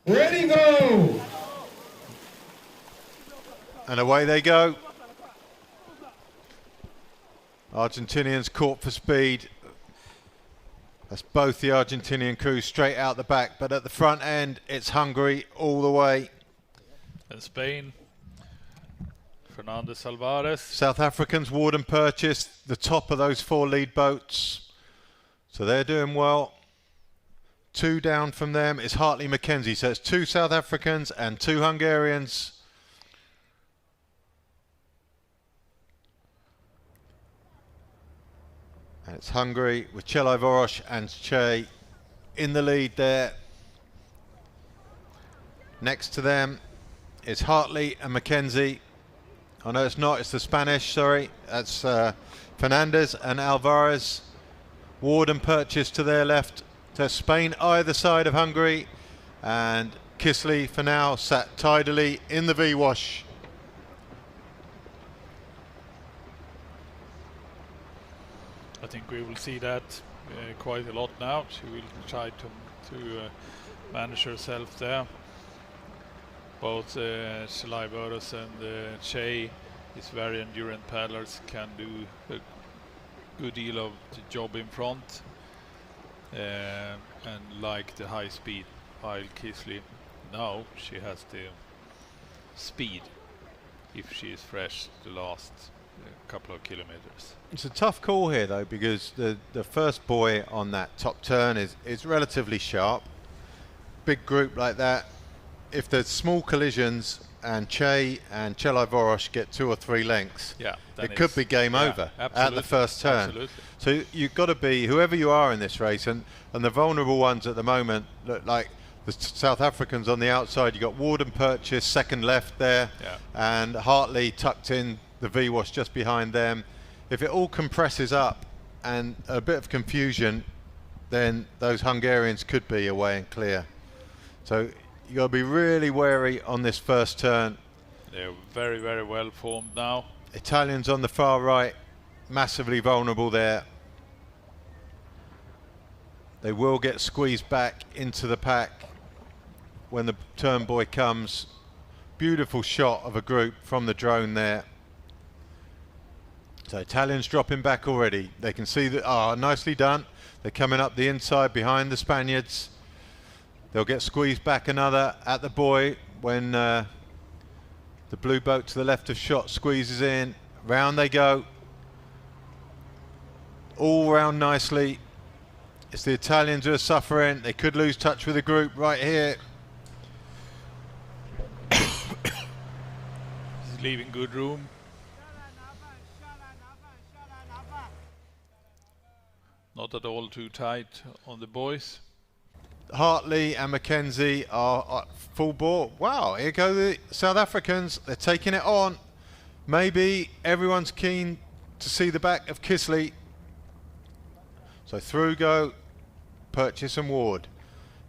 Ready, go! And away they go. Argentinians caught for speed. That's both the Argentinian crews straight out the back, but at the front end it's Hungary all the way. And Spain, Fernandez Alvarez. South Africans, Ward and Purchase, the top of those 4 lead boats. So they're doing well. 2 down from them is Hartley Mackenzie. So it's 2 South Africans and 2 Hungarians. And it's Hungary with Chelai Vorosh and Che in the lead there. Next to them is Hartley and Mackenzie. Oh no, it's not, it's the Spanish, sorry. That's Fernandez and Alvarez. Ward and Purchase to their left. To Spain either side of Hungary. And Kisley for now sat tidily in the V-wash. I think we will see that quite a lot now. She will try to manage herself there. Both Chelai Vorosh and Che is very endurant paddlers, can do a good deal of the job in front and like the high speed, while Kisley now she has the speed if she is fresh the last couple of kilometers. It's a tough call here though, because the first buoy on that top turn is relatively sharp. Big group like that, if there's small collisions and Che and Chelai Vorosh get 2 or 3 lengths, yeah, it could be game over at the first turn. Absolutely. So you've got to be, whoever you are in this race, and the vulnerable ones at the moment look like the South Africans on the outside. You've got Ward and Purchase second left there, and Hartley tucked in the V-wash just behind them. If it all compresses up and a bit of confusion, then those Hungarians could be away and clear. So you got to be really wary on this first turn. They're very, very well formed now. Italians on the far right, massively vulnerable there. They will get squeezed back into the pack when the turn buoy comes. Beautiful shot of a group from the drone there. So Italians dropping back already. They can see that, nicely done. They're coming up the inside behind the Spaniards. They'll get squeezed back another at the buoy when the blue boat to the left of shot squeezes in. Round they go. All round nicely. It's the Italians who are suffering. They could lose touch with the group right here. He's leaving good room. Not at all too tight on the boys. Hartley and Mackenzie are full bore. Wow, here go the South Africans. They're taking it on. Maybe everyone's keen to see the back of Kisley. So through go Purchase and Ward.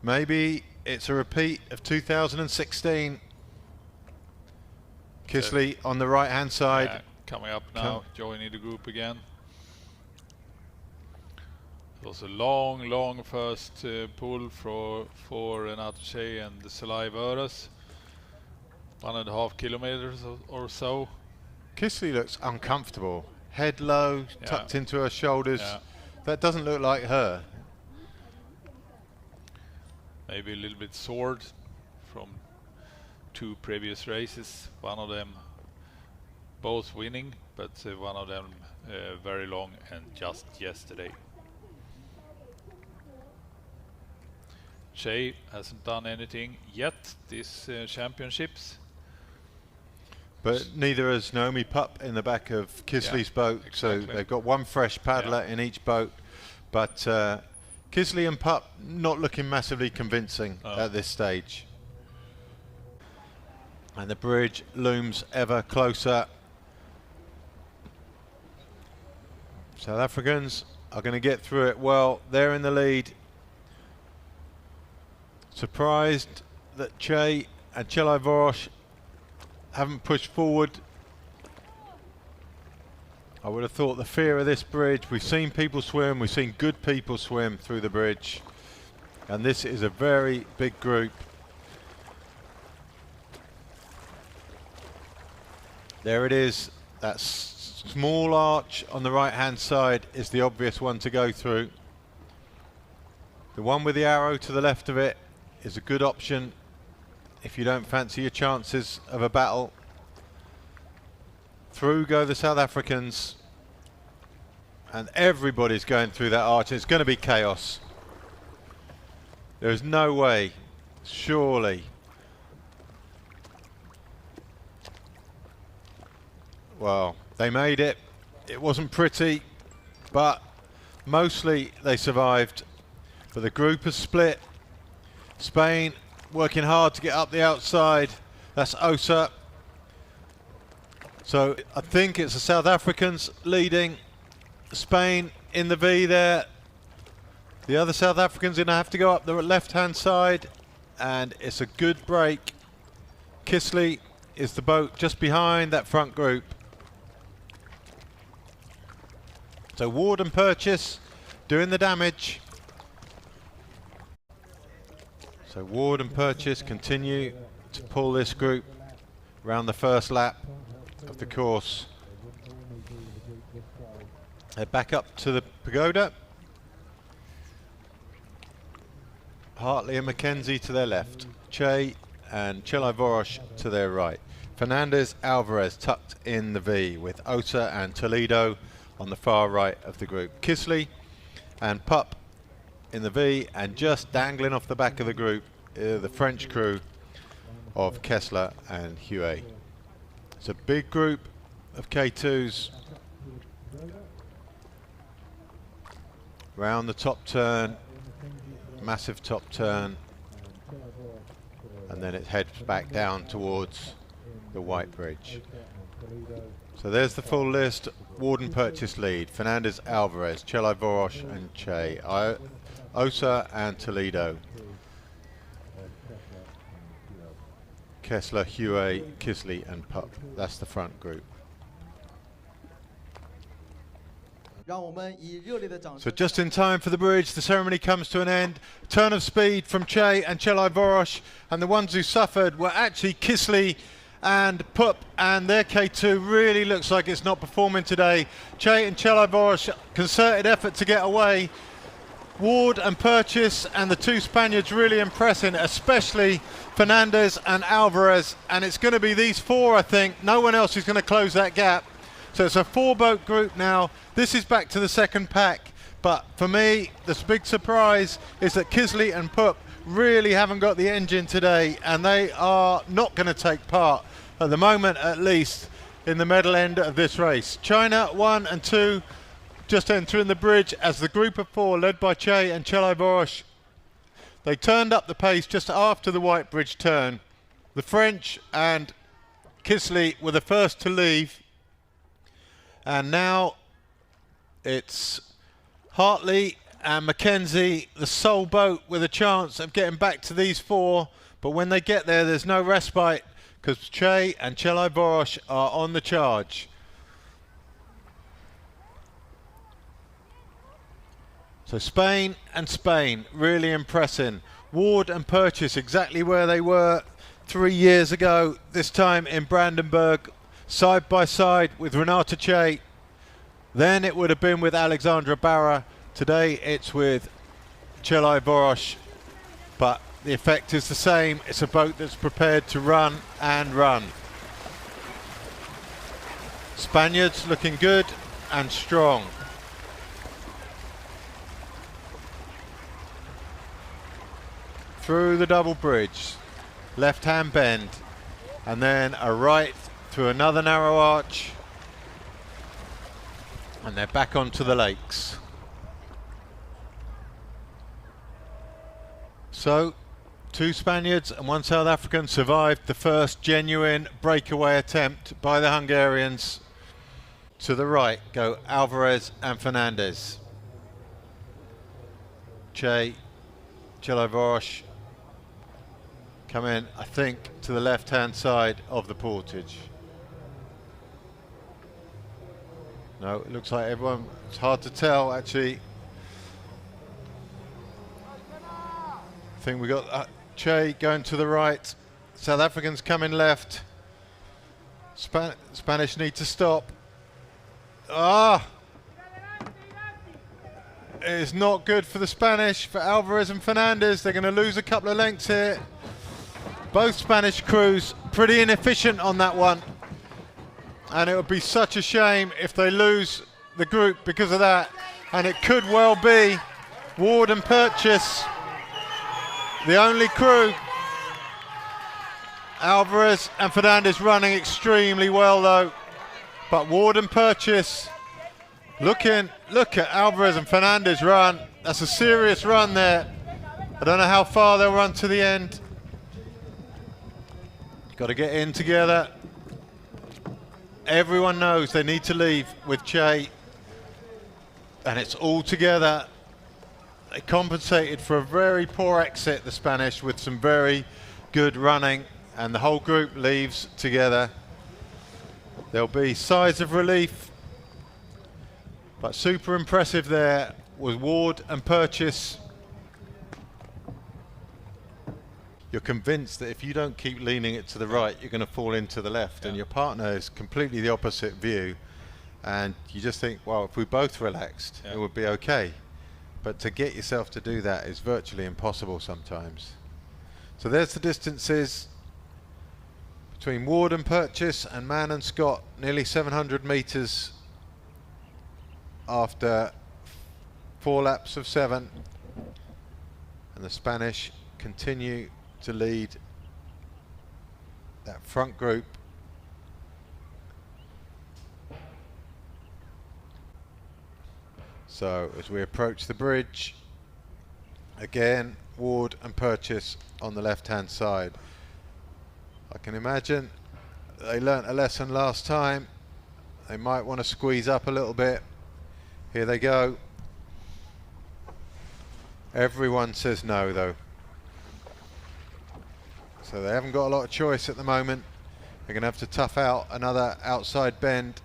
Maybe it's a repeat of 2016. Kisley on the right hand side. Coming up now, joining the group again. It was a long first pull for Renate Che and the Chelai Vorosh. 1.5 kilometers or so. Kisley looks uncomfortable. Head low, tucked into her shoulders. That doesn't look like her. Maybe a little bit sored from 2 previous races. One of them both winning, but one of them very long and just yesterday. Che hasn't done anything yet this championships. But neither has Naomi Pup in the back of Kisley's boat. Exactly. So they've got one fresh paddler in each boat. But Kisley and Pup not looking massively convincing at this stage. And the bridge looms ever closer. South Africans are going to get through it well. They're in the lead. Surprised that Che and Chelai Vorosh haven't pushed forward. I would have thought the fear of this bridge, we've seen people swim, we've seen good people swim through the bridge, and this is a very big group. There it is. That small arch on the right hand side is the obvious one to go through. The one with the arrow to the left of it is a good option if you don't fancy your chances of a battle. Through go the South Africans, and everybody's going through that arch. It's going to be chaos. There's no way, surely. Well, they made it. It wasn't pretty, but mostly they survived. But the group has split. Spain working hard to get up the outside. That's Osa. So I think it's the South Africans leading. Spain in the V there. The other South Africans are going to have to go up the left-hand side, and it's a good break. Kisley is the boat just behind that front group. So Ward and Purchase doing the damage. So Ward and Purchase continue to pull this group around the first lap of the course. Head back up to the pagoda. Hartley and Mackenzie to their left. Che and Chelai Vorosh to their right. Fernandez, Alvarez tucked in the V with Osa and Toledo on the far right of the group. Kisley and Pup in the V, and just dangling off the back of the group, the French crew of Kessler and Huet. It's a big group of K2s. Round the top turn, massive top turn, and then it heads back down towards the White Bridge. So there's the full list. Warden Purchase lead. Fernandez, Alvarez, Chelai Vorosh and Che. Osa and Toledo. Kessler, Huet, Kisley and Pup. That's the front group. So just in time for the bridge, the ceremony comes to an end. Turn of speed from Che and Chelai Vorosh, and the ones who suffered were actually Kisley and Pup, and their K2 really looks like it's not performing today. Che and Chelai Vorosh, concerted effort to get away. Ward and Purchase and the two Spaniards really impressing, especially Fernandez and Alvarez, and it's going to be these four, I think. No one else is going to close that gap. So it's a four-boat group now. This is back to the second pack, but for me, the big surprise is that Kisley and Pup really haven't got the engine today, and they are not going to take part, at the moment at least, in the medal end of this race. China 1 and 2 just entering the bridge as the group of four, led by Che and Chelai Vorosh. They turned up the pace just after the White Bridge turn. The French and Kisley were the first to leave, and now it's Hartley and Mackenzie, the sole boat with a chance of getting back to these four. But when they get there, there's no respite, because Che and Chelai Vorosh are on the charge. So Spain and Spain really impressing. Ward and Purchase exactly where they were 3 years ago, this time in Brandenburg, side by side with Renata Che. Then it would have been with Alexandra Barra. Today it's with Chelai Vorosh, but the effect is the same. It's a boat that's prepared to run and run. Spaniards looking good and strong. Through the double bridge, left-hand bend, and then a right through another narrow arch, and they're back onto the lakes. So, 2 Spaniards and 1 South African survived the first genuine breakaway attempt by the Hungarians. To the right go Alvarez and Fernandez. Chelai Vorosh come in, I think, to the left-hand side of the Portage. No, it looks like everyone, it's hard to tell actually. I think we got Che going to the right, South Africans coming left. Spanish need to stop. Ah! It's not good for the Spanish, for Alvarez and Fernandez. They're going to lose a couple of lengths here. Both Spanish crews pretty inefficient on that one. And it would be such a shame if they lose the group because of that. And it could well be Ward and Purchase, the only crew. Alvarez and Fernandez running extremely well though. But Ward and Purchase, look at Alvarez and Fernandez run. That's a serious run there. I don't know how far they'll run to the end. Got to get in together. Everyone knows they need to leave with Che. And it's all together. They compensated for a very poor exit, the Spanish, with some very good running. And the whole group leaves together. There'll be sighs of relief. But super impressive there was Ward and Purchase. You're convinced that if you don't keep leaning it to the right, you're going to fall into the left. And your partner is completely the opposite view. And you just think, well, if we both relaxed, it would be okay. But to get yourself to do that is virtually impossible sometimes. So there's the distances between Ward and Purchase and Mann and Scott, nearly 700 meters after 4 laps of 7. And the Spanish continue to lead that front group. So as we approach the bridge, again Ward and Purchase on the left hand side. I can imagine they learnt a lesson last time. They might want to squeeze up a little bit. Here they go. Everyone says no though. So they haven't got a lot of choice at the moment. They're going to have to tough out another outside bend.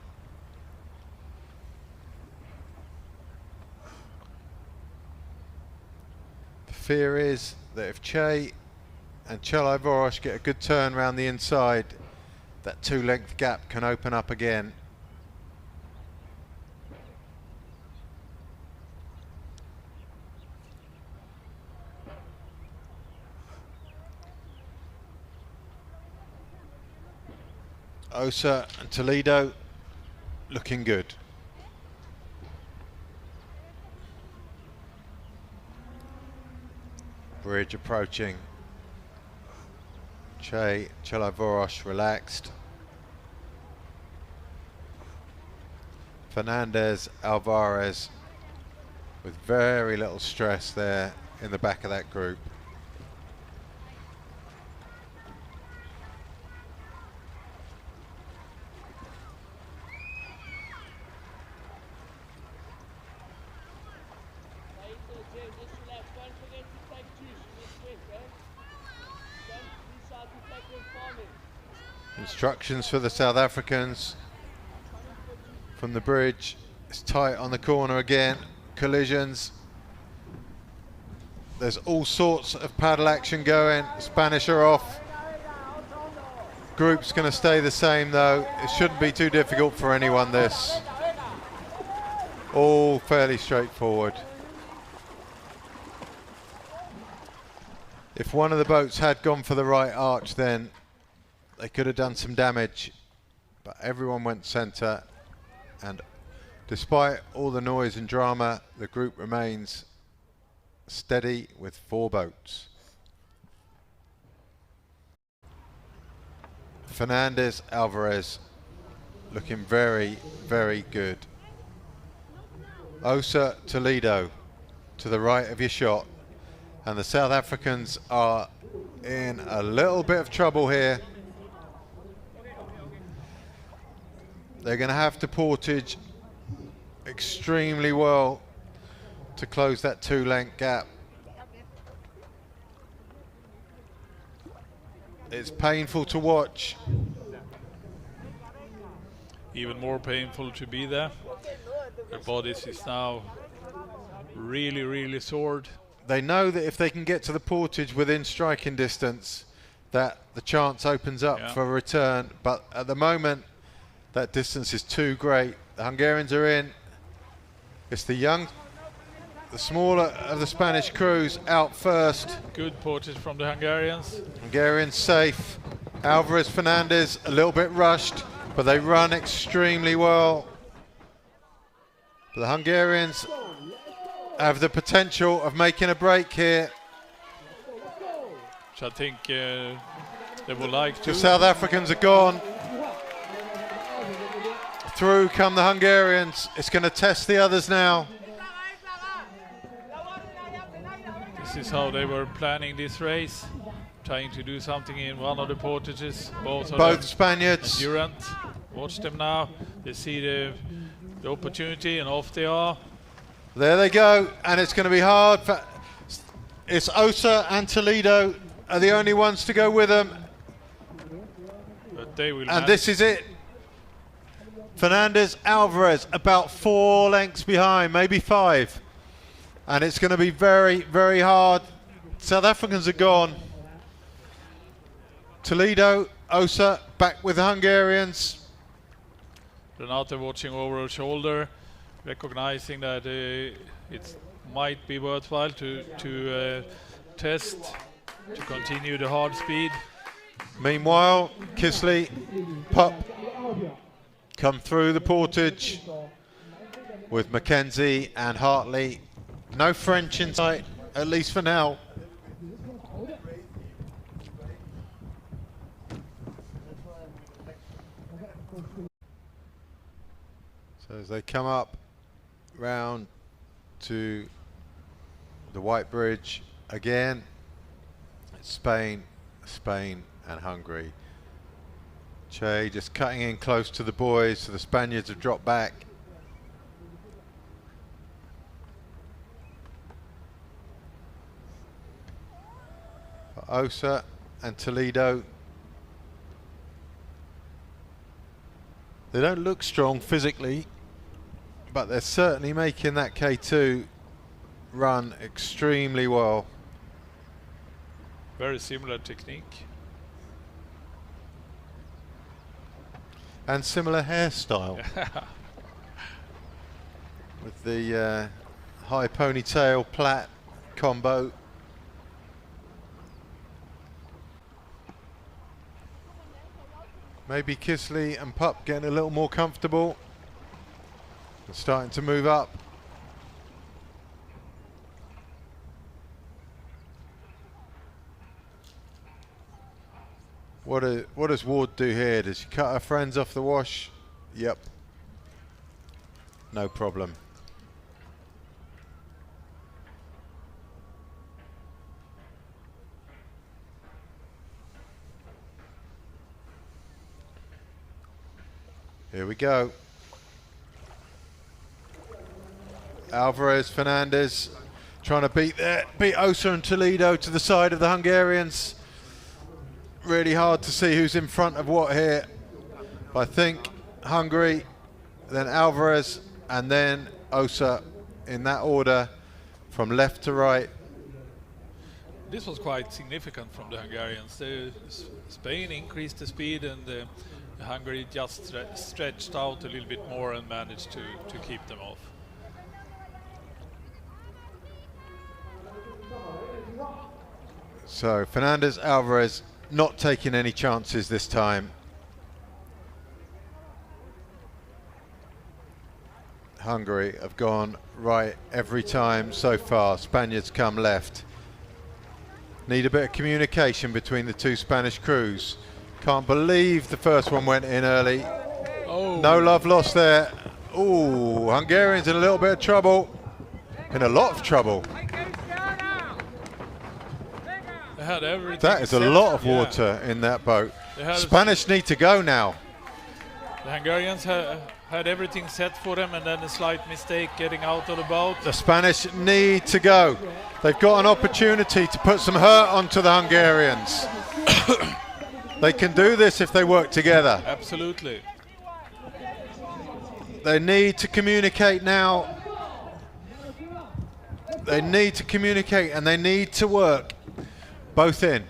The fear is that if Che and Chelai Vorosh get a good turn around the inside, that 2 length gap can open up again. Osa and Toledo looking good. Bridge approaching. Chelai Vorosh relaxed. Fernandez, Alvarez with very little stress there in the back of that group. Instructions for the South Africans from the bridge. It's tight on the corner again. Collisions. There's all sorts of paddle action going. Spanish are off. Group's going to stay the same though. It shouldn't be too difficult for anyone, this. All fairly straightforward. If one of the boats had gone for the right arch, then they could have done some damage, but everyone went centre, and despite all the noise and drama, the group remains steady with 4 boats. Fernandez, Alvarez looking very, very good. Osa, Toledo to the right of your shot, and the South Africans are in a little bit of trouble here. They're going to have to portage extremely well to close that 2 length gap. It's painful to watch. Even more painful to be there. Their bodies is now really, really sore. They know that if they can get to the portage within striking distance, that the chance opens up for a return. But at the moment, that distance is too great. The Hungarians are in. It's the smaller of the Spanish crews out first. Good Portage from the Hungarians. Hungarians safe. Alvarez, Fernandez a little bit rushed, but they run extremely well. The Hungarians have the potential of making a break here. Which I think they would like to. The South Africans are gone. Through come the Hungarians. It's going to test the others now. This is how they were planning this race, trying to do something in one of the portages. Both Spaniards. Durant, watch them now. They see the opportunity and off they are. There they go, and it's going to be hard. It's Osa and Toledo are the only ones to go with them. But they will. And this is it. Fernandez, Alvarez about 4 lengths behind, maybe 5. And it's going to be very, very hard. South Africans are gone. Toledo, Osa back with the Hungarians. Renate watching over her shoulder, recognizing that it might be worthwhile to test, to continue the hard speed. Meanwhile, Kisley, Pup come through the portage with Mackenzie and Hartley. No French in sight, at least for now. So as they come up round to the White Bridge again, it's Spain and Hungary. Che just cutting in close to the boys, so the Spaniards have dropped back. Osa and Toledo, they don't look strong physically, but they're certainly making that K2 run extremely well. Very similar technique. And similar hairstyle. With the high ponytail plait combo. Maybe Kisley and Pup getting a little more comfortable and starting to move up. What does Ward do here? Does she cut her friends off the wash? Yep. No problem. Here we go. Alvarez, Fernandez trying to beat Osa and Toledo to the side of the Hungarians. Really hard to see who's in front of what here. I think Hungary, then Alvarez, and then Osa in that order from left to right. This was quite significant from the Hungarians. Spain increased the speed, and Hungary just stretched out a little bit more and managed to keep them off. So Fernandez, Alvarez not taking any chances this time. Hungary have gone right every time so far. Spaniards come left. Need a bit of communication between the two Spanish crews. Can't believe the first one went in early. Oh. No love lost there. Ooh, Hungarians in a little bit of trouble. In a lot of trouble. They had everything. That is a lot of water in that boat. Spanish need to go now. The Hungarians had everything set for them, and then a slight mistake getting out of the boat. The Spanish need to go. They've got an opportunity to put some hurt onto the Hungarians. They can do this if they work together. Absolutely. They need to communicate now. They need to communicate, and they need to work both in.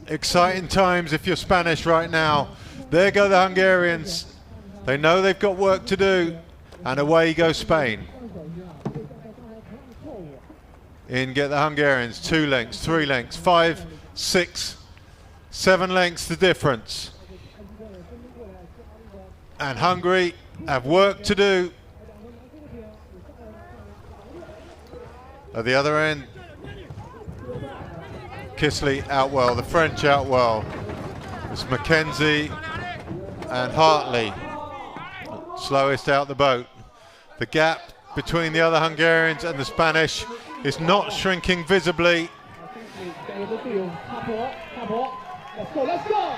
Exciting times if you're Spanish right now. There go the Hungarians. They know they've got work to do, and away goes Spain. In get the Hungarians, 2 lengths, 3 lengths, 5, 6, 7 lengths the difference. And Hungary have work to do. At the other end, Kisley out well, the French out well. It's Mackenzie and Hartley, slowest out the boat. The gap between the other Hungarians and the Spanish is not shrinking visibly. Let's go!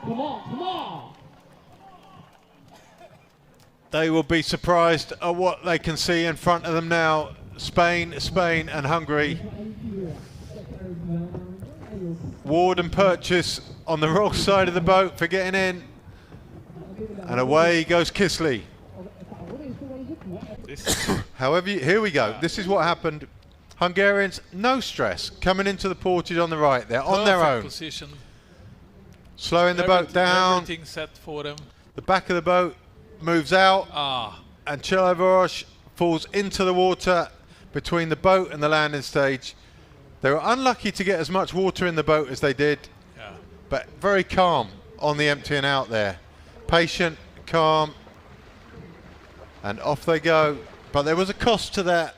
Come on! They will be surprised at what they can see in front of them now. Spain and Hungary. Ward and Purchase on the wrong side of the boat for getting in. And away goes Kisley. However, here we go. This is what happened. Hungarians, no stress, coming into the Portage on the right. They're on their own. Position. Slowing the boat down. Everything set for them. The back of the boat moves out. And Chelavorsh falls into the water between the boat and the landing stage. They were unlucky to get as much water in the boat as they did, but very calm on the emptying out there. Patient, calm, and off they go. But there was a cost to that,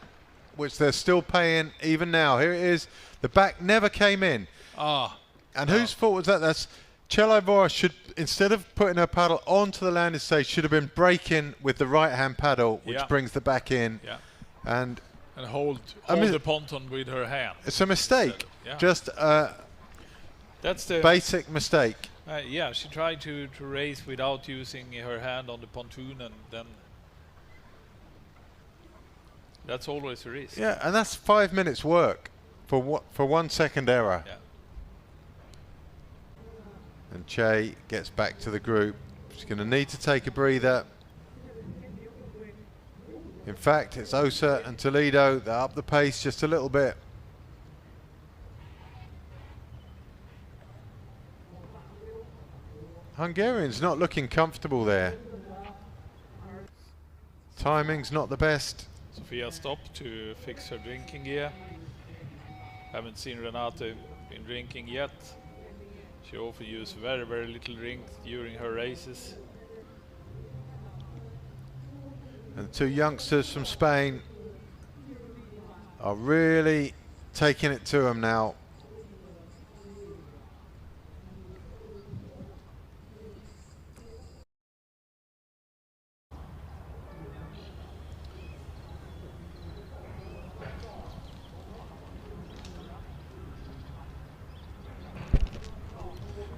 which they're still paying even now. Here it is. The back never came in. And whose fault was that? That's Chelavorsh should, instead of putting her paddle onto the landing stage, should have been braking with the right-hand paddle, which brings the back in. And hold the ponton with her hand. It's a mistake. Just that's the basic mistake. She tried to race without using her hand on the pontoon, and then that's always a risk. Yeah, and that's 5 minutes work for 1 second error. And Che gets back to the group. She's going to need to take a breather. In fact, it's Osa and Toledo that up the pace just a little bit. Hungarians not looking comfortable there. Timing's not the best. Sofia stopped to fix her drinking gear. Haven't seen Renate been drinking yet. She often uses very, very little drink during her races. And the 2 youngsters from Spain are really taking it to them now.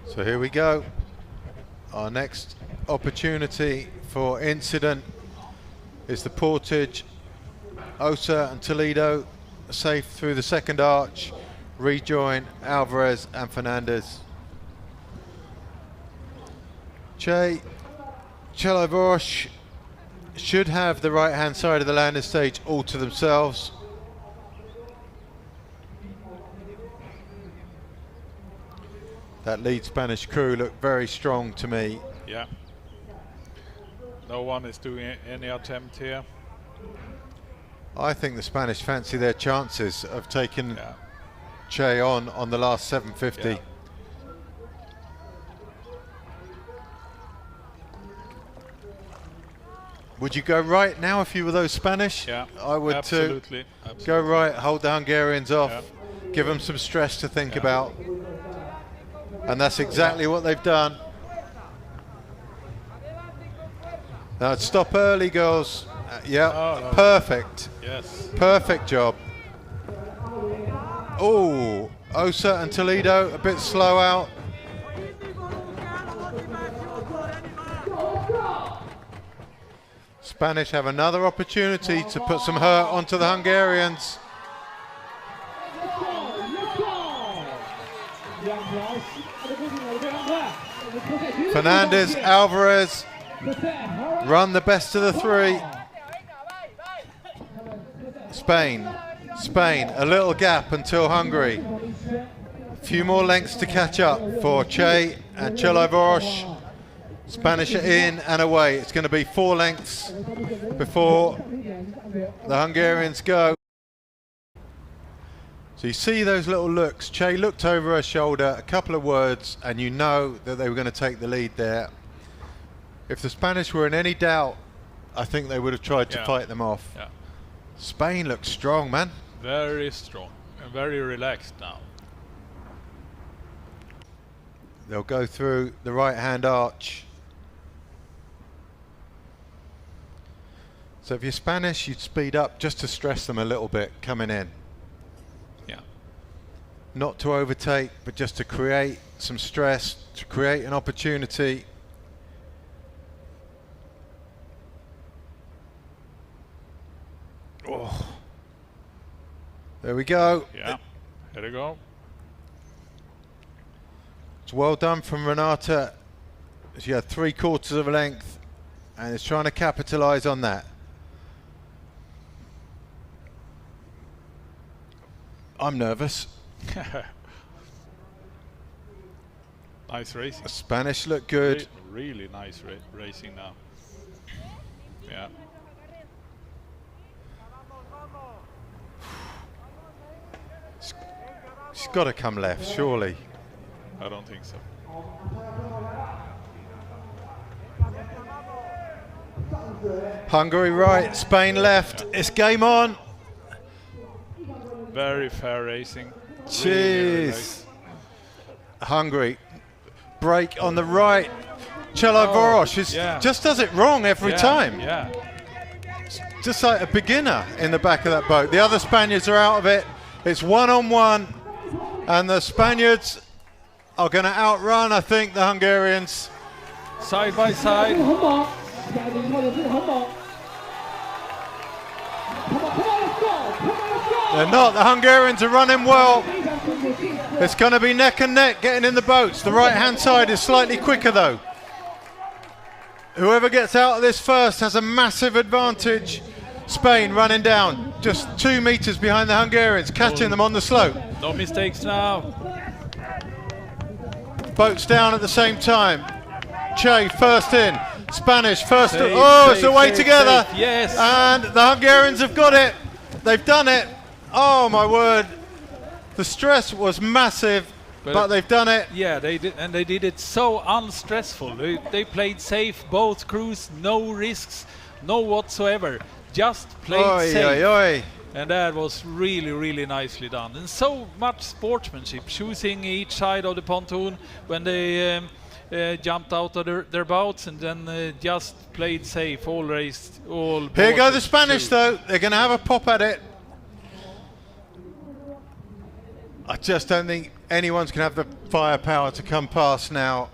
So here we go. Our next opportunity for incident is the Portage. Osa and Toledo safe through the second arch. Rejoin Alvarez and Fernandez. Chelavorsh should have the right hand side of the landing stage all to themselves. That lead Spanish crew looked very strong to me. Yeah. No one is doing any attempt here. I think the Spanish fancy their chances of taking Che on the last 750. Yeah. Would you go right now if you were those Spanish? Yeah, I would absolutely. too. Absolutely. Go right, hold the Hungarians off, give them some stress to think about. And that's exactly what they've done. Now stop early, girls. Perfect. Yes. Perfect job. Oh, Osa and Toledo a bit slow out. Spanish have another opportunity to put some hurt onto the Hungarians. Fernandez, Alvarez run the best of the 3. Spain, a little gap until Hungary. few more lengths to catch up for Che and Chelaivorosh. Spanish are in and away. It's going to be 4 lengths before the Hungarians go. So you see those little looks. Che looked over her shoulder, a couple of words, and you know that they were going to take the lead there. If the Spanish were in any doubt, I think they would have tried to fight them off. Yeah. Spain looks strong, man. Very strong and very relaxed now. They'll go through the right-hand arch. So if you're Spanish, you'd speed up just to stress them a little bit coming in. Yeah. Not to overtake, but just to create some stress, to create an opportunity. Oh. There we go. Yeah, here we go. It's well done from Renata. She had 3/4 of a length and is trying to capitalize on that. I'm nervous. Nice racing. The Spanish look good. Really nice racing now. Yeah. She's got to come left, surely. I don't think so. Hungary right, Spain left. Yeah. It's game on. Very fair racing. Jeez. Really nice. Hungary. Break on the right. Chelaivorosh just does it wrong every time. Yeah. Just like a beginner in the back of that boat. The other Spaniards are out of it. It's 1-on-1. And the Spaniards are going to outrun, I think, the Hungarians. Side by side. They're not. The Hungarians are running well. It's going to be neck and neck getting in the boats. The right-hand side is slightly quicker, though. Whoever gets out of this first has a massive advantage. Spain running down, just 2 meters behind the Hungarians, catching them on the slope. No mistakes now. Boats down at the same time. Che first in, Spanish first. Safe, It's away together. Safe, yes. And the Hungarians have got it. They've done it. Oh my word. The stress was massive, but they've done it. Yeah, they did, and they did it so unstressful. They played safe, both crews, no risks, no whatsoever. Just played safe. And that was really, really nicely done. And so much sportsmanship, choosing each side of the pontoon when they jumped out of their boats, and then just played safe, all raced, all. Here go the Spanish though. They're going to have a pop at it. I just don't think anyone's going to have the firepower to come past now.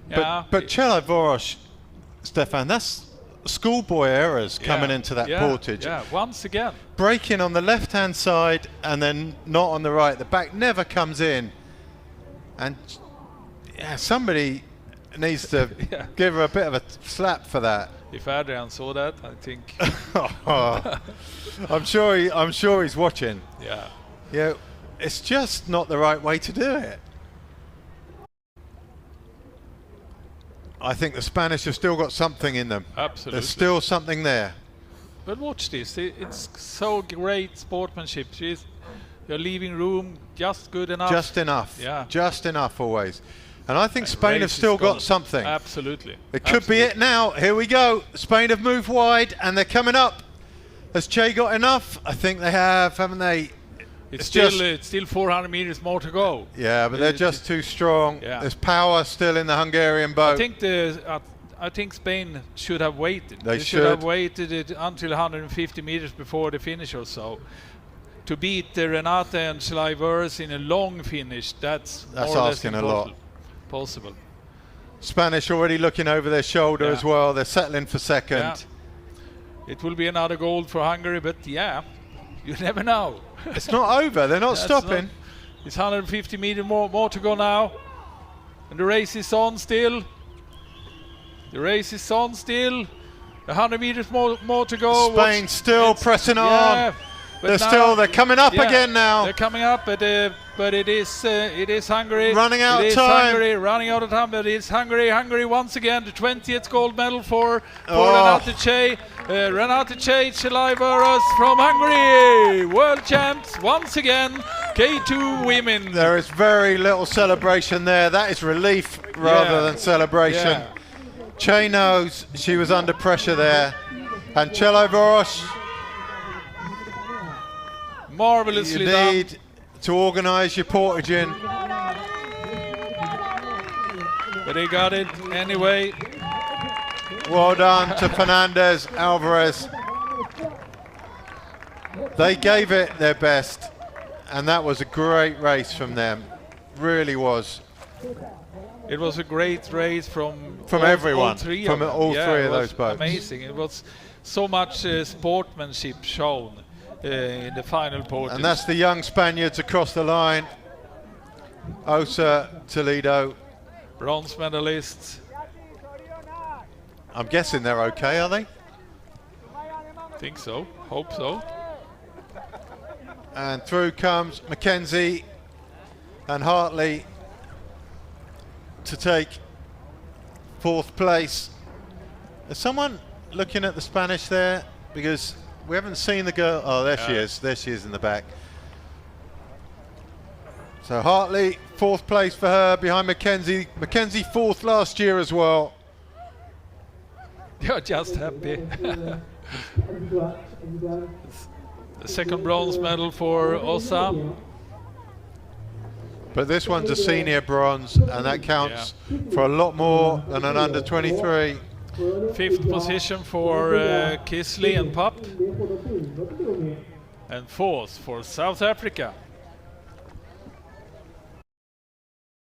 Yeah. But Chelaivorosh, Stefan, that's schoolboy errors coming into that Portage. Yeah, once again. Braking on the left-hand side and then not on the right. The back never comes in. And somebody needs to give her a bit of a slap for that. If Adrian saw that, I think. I'm sure he's watching. Yeah. Yeah, it's just not the right way to do it. I think the Spanish have still got something in them. Absolutely. There's still something there. But watch this. It's so great sportsmanship. You're leaving room just good enough. Just enough. Yeah. Just enough always. And I think Spain have still got something. Absolutely. It could be it now. Here we go. Spain have moved wide and they're coming up. Has Che got enough? I think they have, haven't they? It's still 400 meters more to go. Yeah, but they're just too strong. Yeah. There's power still in the Hungarian boat. I think Spain should have waited. They should have waited it until 150 meters before the finish or so. To beat Renata and Chelaivorosh in a long finish, that's more or less asking a lot. Possible. Spanish already looking over their shoulder as well. They're settling for second. Yeah. It will be another gold for Hungary, but you never know. It's not over. They're not stopping. It's 150 meters more to go now. And the race is on still. The race is on still. 100 meters more to go. Spain still pressing on. They're coming up again now. They're coming up, but it is Hungary. Running out of time. It is Hungary running out of time, but it's Hungary. Hungary once again, the 20th gold medal for Renate Cei. Renate Cei Chelaivaras from Hungary, world champs once again. K2 women. There is very little celebration there. That is relief rather than celebration. Yeah. Cei knows she was under pressure there, and Chelaivaras, marvelously you done. need to organise your portage in. But they got it anyway. Well done to Fernandez, Alvarez. They gave it their best, and that was a great race from them. Really was. It was a great race from everyone, all three from of them. all three of those boats. Amazing. It was so much sportsmanship shown in the final portage. And that's the young Spaniards across the line. Osa, Toledo. Bronze medalists. I'm guessing they're okay, are they? Think so. Hope so. And through comes Mackenzie and Hartley to take 4th place. Is someone looking at the Spanish there? Because we haven't seen the girl. Oh, there she is. There she is in the back. So Hartley, 4th place for her behind Mackenzie. Mackenzie 4th last year as well. You're just happy. The second bronze medal for Osa. But this one's a senior bronze, and that counts for a lot more than an under 23. 5th position for Kisley and Pup. And 4th for South Africa.